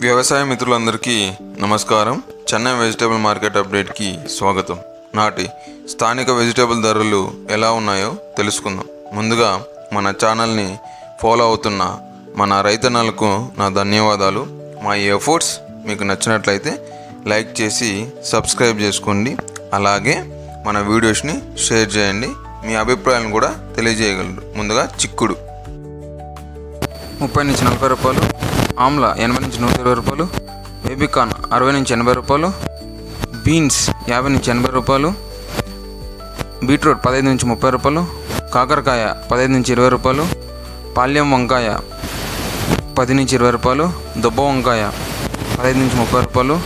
వ్యవసాయ మిత్రులందరికీ నమస్కారం. చెన్నై వెజిటేబుల్ మార్కెట్ అప్డేట్కి స్వాగతం. నాటి స్థానిక వెజిటేబుల్ ధరలు ఎలా ఉన్నాయో తెలుసుకుందాం. ముందుగా మన ఛానల్ని ఫాలో అవుతున్న మన రైతన్నలకు నా ధన్యవాదాలు. మా ఈ ఎఫర్ట్స్ మీకు నచ్చినట్లయితే లైక్ చేసి సబ్స్క్రైబ్ చేసుకోండి. అలాగే మన వీడియోస్ని షేర్ చేయండి. మీ అభిప్రాయాలను కూడా తెలియజేయగలరు. ముందుగా చిక్కుడు 30 నుంచి 40 రూపాయలు, ఆమ్లా 80 నుంచి 120 రూపాయలు, బేబీకాన్ 60 నుంచి 80 రూపాయలు, బీన్స్ 50 నుంచి 80 రూపాయలు, బీట్రూట్ 15 నుంచి 30 రూపాయలు, కాకరకాయ 15 నుంచి 20 రూపాయలు, పాల్యం వంకాయ 10 నుంచి 20 రూపాయలు, దుబ్బ వంకాయ 15 నుంచి 30 రూపాయలు,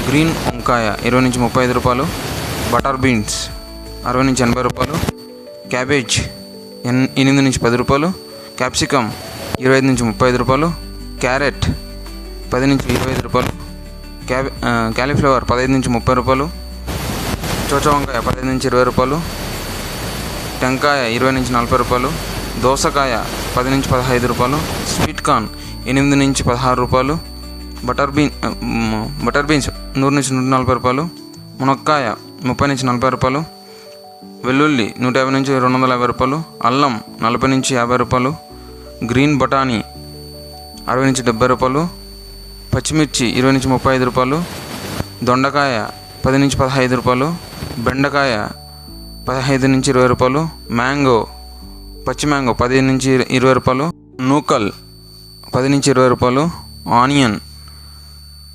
గ్రీన్ వంకాయ 20 నుంచి 35 రూపాయలు, బటర్ బీన్స్ 60 నుంచి 80 రూపాయలు, క్యాబేజ్ 8 నుంచి 10 రూపాయలు, క్యాప్సికమ్ 25 నుంచి 35 రూపాయలు, క్యారెట్ 10 నుంచి 25 రూపాయలు, క్యాలీఫ్లవర్ 15 నుంచి 30 రూపాయలు, చోచా వంకాయ 15 నుంచి 20 రూపాయలు, టెంకాయ 20 నుంచి 40 రూపాయలు, దోసకాయ 10 నుంచి 15 రూపాయలు, స్వీట్ కార్న్ 8 నుంచి 16 రూపాయలు, బటర్ బీన్స్ 100 నుంచి 140 రూపాయలు, మునక్కాయ 30 నుంచి 40 రూపాయలు, వెల్లుల్లి 150 నుంచి 250 రూపాయలు, అల్లం 40 నుంచి 50 రూపాయలు, గ్రీన్ బఠానీ 60 నుంచి 70 రూపాయలు, పచ్చిమిర్చి 20 నుంచి 35 రూపాయలు, దొండకాయ 10 నుంచి 15 రూపాయలు, బెండకాయ 15 నుంచి 20 రూపాయలు, పచ్చి మ్యాంగో 10 నుంచి 20 రూపాయలు, నూకల్ 10 నుంచి 20 రూపాయలు, ఆనియన్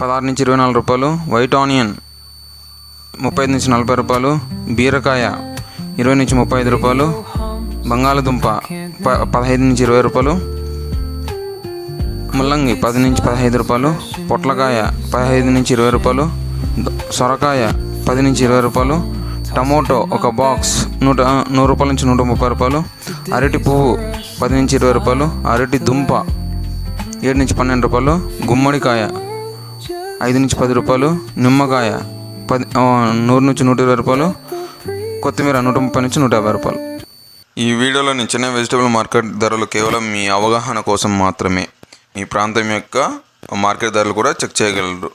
16 నుంచి 24 రూపాయలు, వైట్ ఆనియన్ 35 నుంచి 40 రూపాయలు, బీరకాయ 20 నుంచి 35 రూపాయలు, బంగాళదుంప 15 నుంచి 20 రూపాయలు, ముల్లంగి 10 నుంచి 15 రూపాయలు, పొట్లకాయ 15 నుంచి 20 రూపాయలు, సొరకాయ 10 నుంచి 20 రూపాయలు, టమోటో ఒక బాక్స్ 100 రూపాయల నుంచి 130 రూపాయలు, అరటి పువ్వు 10 నుంచి 20 రూపాయలు, అరటి దుంప 7 నుంచి 12 రూపాయలు, గుమ్మడికాయ 5 నుంచి 10 రూపాయలు, నిమ్మకాయ 100 నుంచి 120 రూపాయలు, కొత్తిమీర 130 నుంచి 150 రూపాయలు. ఈ వీడియోలోని చెన్నై వెజిటేబుల్ మార్కెట్ ధరలు కేవలం మీ అవగాహన కోసం మాత్రమే. మీ ప్రాంతం యొక్క మార్కెట్ ధరలు కూడా చెక్ చేయగలరు.